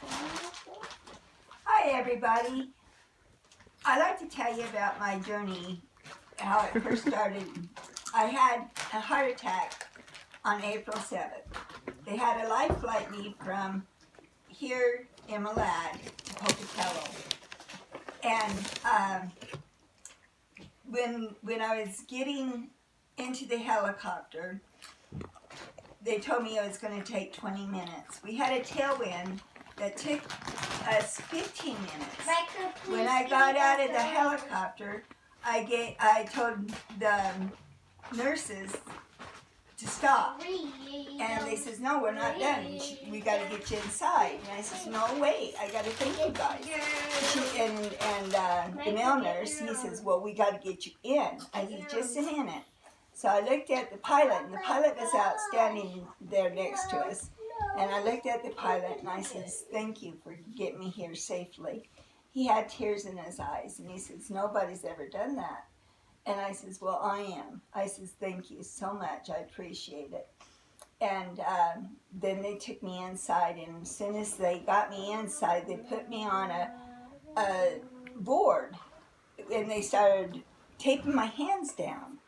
Hi everybody. I'd like to tell you about my journey, how it first started. I had a heart attack on April 7th. They had a life flight me from here in Malad to Pocatello. And when I was getting into the helicopter, they told me it was going to take 20 minutes. We had a tailwind that took us 15 minutes. When I got out of the helicopter, I told the nurses to stop. And they says, no, we're not done. We got to get you inside. And I says, no, wait, I got to thank you guys. The male nurse, he says, well, we got to get you in. I said, just a minute. So I looked at the pilot, and the pilot was out standing there next to us. And I looked at the pilot, and I says, thank you for getting me here safely. He had tears in his eyes, and he says, nobody's ever done that. And I says, well, I am. I says, thank you so much. I appreciate it. And then they took me inside, and as soon as they got me inside, they put me on a board, and they started taping my hands down.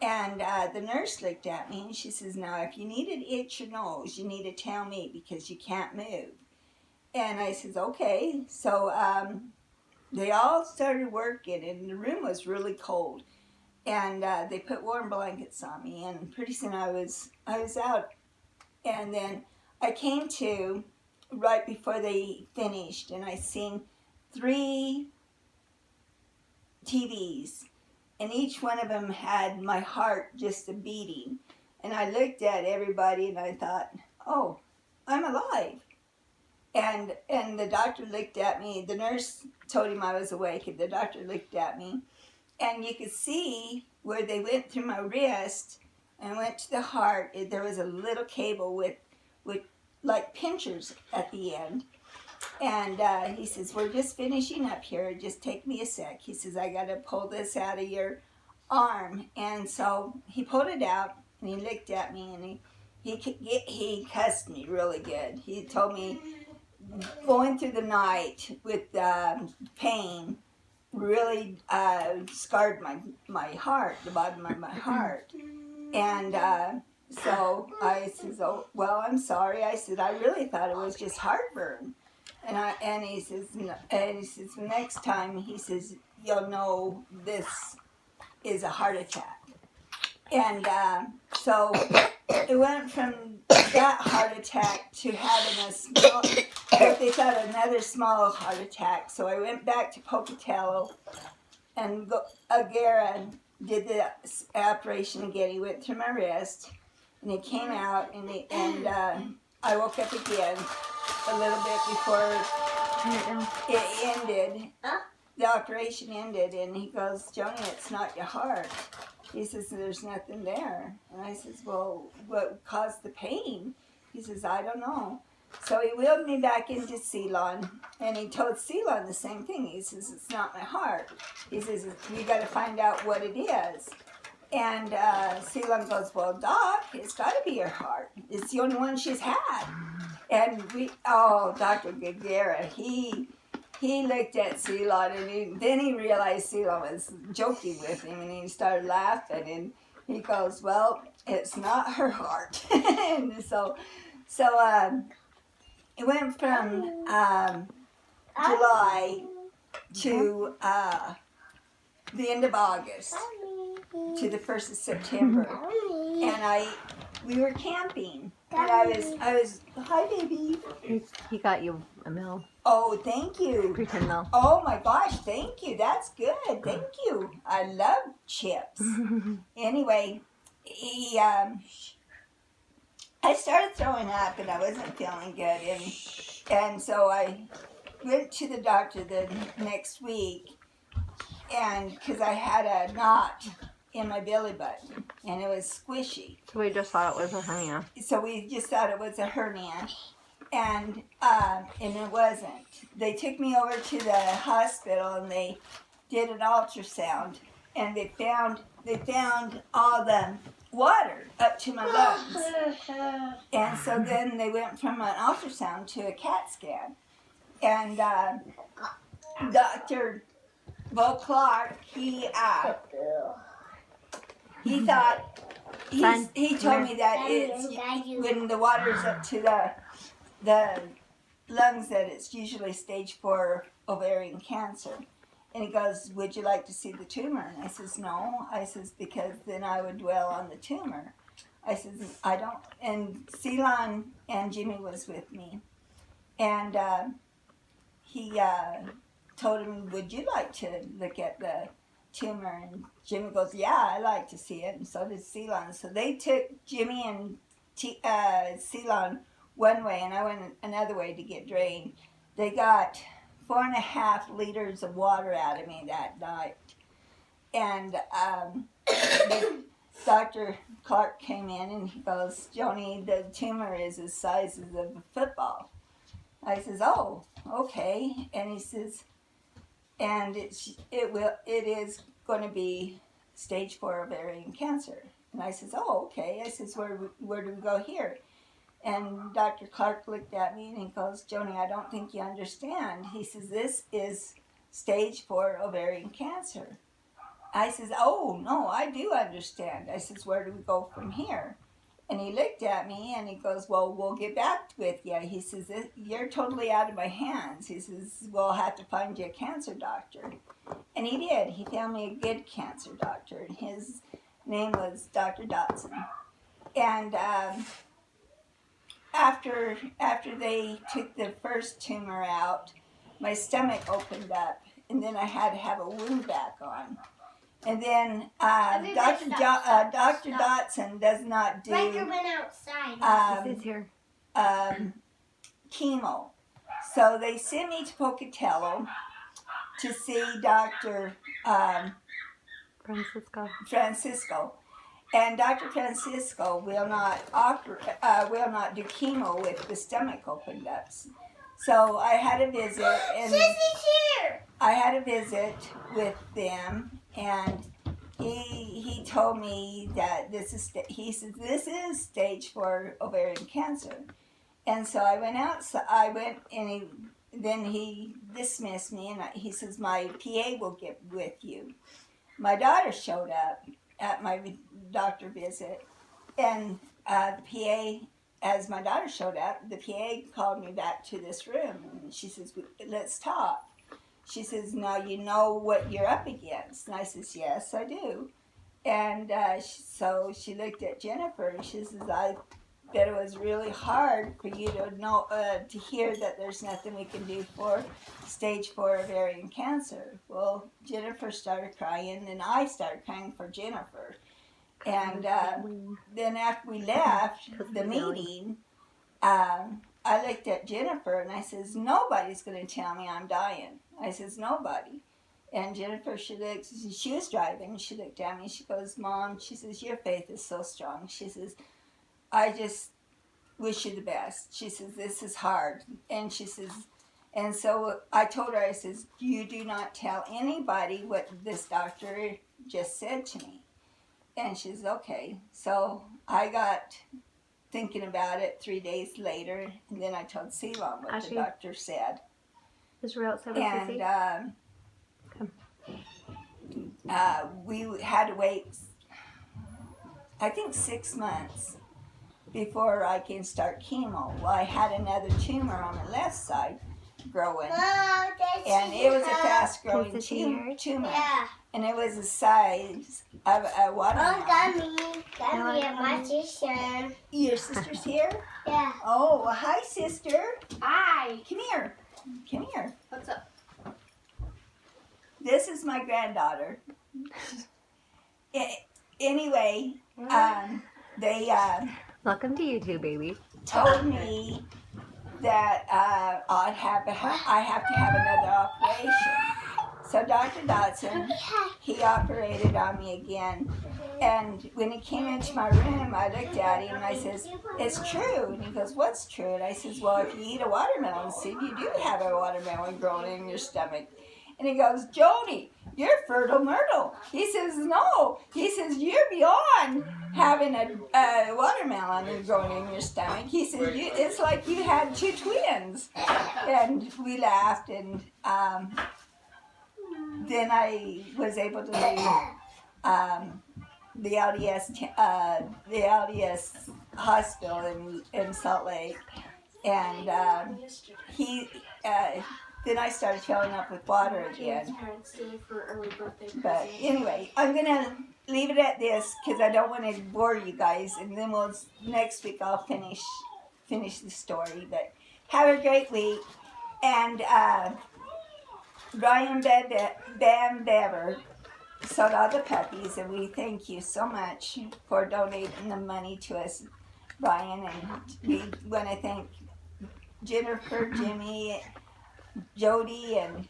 And the nurse looked at me, and she says, now, if you need to itch your nose, you need to tell me because you can't move. And I says, okay. So they all started working, and the room was really cold. And they put warm blankets on me, and pretty soon I was out. And then I came to right before they finished, and I seen 3 TVs. And each one of them had my heart just a beating. And I looked at everybody and I thought, oh, I'm alive. And the doctor looked at me. The nurse told him I was awake, and the doctor looked at me. And you could see where they went through my wrist and went to the heart. There was a little cable with like pinchers at the end. And he says, we're just finishing up here. Just take me a sec. He says, I got to pull this out of your arm. And so he pulled it out, and he looked at me, and he cussed me really good. He told me going through the night with pain really scarred my heart, the bottom of my heart. And so I says, oh, well, I'm sorry. I said, I really thought it was just heartburn. And he says, next time, he says, you'll know this is a heart attack. And so it went from that heart attack to having a small, what they thought another small heart attack. So I went back to Pocatello, and Agara did the operation again. He went through my wrist, and he came out, and I woke up again a little bit before it ended. The operation ended, and he goes, Joanie, it's not your heart. He says, there's nothing there. And I says, well, what caused the pain? He says, I don't know. So he wheeled me back into Ceylon, and he told Ceylon the same thing. He says, it's not my heart. He says, we got to find out what it is. And Ceylon goes, well, Doc, it's got to be your heart. It's the only one she's had. And Dr. Gagara, he looked at Ceylon, and then he realized Ceylon was joking with him, and he started laughing, and he goes, well, it's not her heart. And so it went from July to the end of August to the 1st of September. And we were camping, and I was, hi baby. He got you a meal. Oh, thank you. Pretend meal. Oh my gosh, thank you. That's good. Thank you. I love chips. Anyway, I started throwing up, and I wasn't feeling good, and so I went to the doctor the next week, and because I had a knot in my belly button, and it was squishy. So we just thought it was a hernia. So we just thought it was a hernia, and it wasn't. They took me over to the hospital, and they did an ultrasound, and they found all the water up to my lungs. And so then they went from an ultrasound to a CAT scan. And Dr. Bo Clark, he thought, he told me that it's when the water's up to the lungs that it's usually stage 4 ovarian cancer. And he goes, would you like to see the tumor? And I says, no. I says, because then I would dwell on the tumor. I says, I don't. And Ceylon and Jimmy was with me. And he told him, would you like to look at the tumor? And Jimmy goes, yeah, I like to see it. And so did Ceylon. So they took Jimmy and Ceylon one way, and I went another way to get drained. They got 4.5 liters of water out of me that night. And Dr. Clark came in and he goes, Joanie, the tumor is the size of a football. I says, oh, okay. And he says, and it is going to be stage 4 ovarian cancer. And I says, oh, okay. I says, where do we go here? And Dr. Clark looked at me and he goes, Joanie, I don't think you understand. He says, this is stage 4 ovarian cancer. I says, oh, no, I do understand. I says, where do we go from here? And he looked at me and he goes, well, we'll get back with you. He says, you're totally out of my hands. He says, we'll have to find you a cancer doctor. And he did. He found me a good cancer doctor. His name was Dr. Dotson. And after they took the first tumor out, my stomach opened up, and then I had to have a wound back on. And then Dr. Dotson does not do Riker went outside. This is here. chemo. So they sent me to Pocatello to see Dr. Francisco. And Dr. Francisco will not do chemo with the stomach opened up. So I had a visit, and Sissy's here. I had a visit with them, and he told me that this is stage 4 ovarian cancer. And so I went out. So I went, and then he dismissed me, and he says my PA will get with you. My daughter showed up at my doctor visit, and the PA, as my daughter showed up, the PA called me back to this room, and she says, let's talk. She says, now you know what you're up against. And I says, yes, I do. And so she looked at Jennifer, and she says, I bet it was really hard for you to know, to hear that there's nothing we can do for stage 4 ovarian cancer. Well, Jennifer started crying, and I started crying for Jennifer. And then after we left the meeting, I looked at Jennifer, and I says, nobody's going to tell me I'm dying. I says, nobody. And Jennifer, she was driving, she looked at me, she goes, Mom, she says, your faith is so strong. She says, I just wish you the best. She says, this is hard. And she says, and so I told her, I says, you do not tell anybody what this doctor just said to me. And she says, okay. So I got thinking about it 3 days later, and then I told Ceylon what the doctor said. Is Ray outside? And we had to wait, I think 6 months before I can start chemo. Well, I had another tumor on the left side growing, and it was a fast-growing tumor, and it was the size of a watermelon. Got me, my sister. Your sister's here? Yeah. Oh, hi, sister. Hi. Come here. Come here. What's up? This is my granddaughter. Anyway, they Welcome to YouTube, baby. told me that I have to have another operation. So Dr. Dotson, he operated on me again. And when he came into my room, I looked at him and I says, it's true. And he goes, what's true? And I says, well, if you eat a watermelon seed, you do have a watermelon growing in your stomach. And he goes, Joanie, you're fertile myrtle. He says, no. He says, you're beyond having a watermelon growing in your stomach. He says, it's like you had two twins. And we laughed, and then I was able to leave the LDS hospital in Salt Lake, and then I started filling up with water again. But anyway, I'm gonna leave it at this because I don't want to bore you guys, and then next week I'll finish the story. But have a great week, and Ryan Bam Bever sold all the puppies, and we thank you so much for donating the money to us, Brian. And we want to thank Jennifer, Jimmy, Jody, and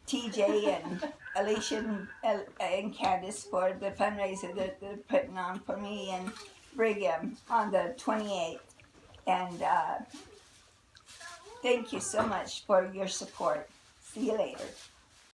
TJ, and Alicia, and Candace for the fundraiser that they're putting on for me and Brigham on the 28th. And thank you so much for your support. See you later.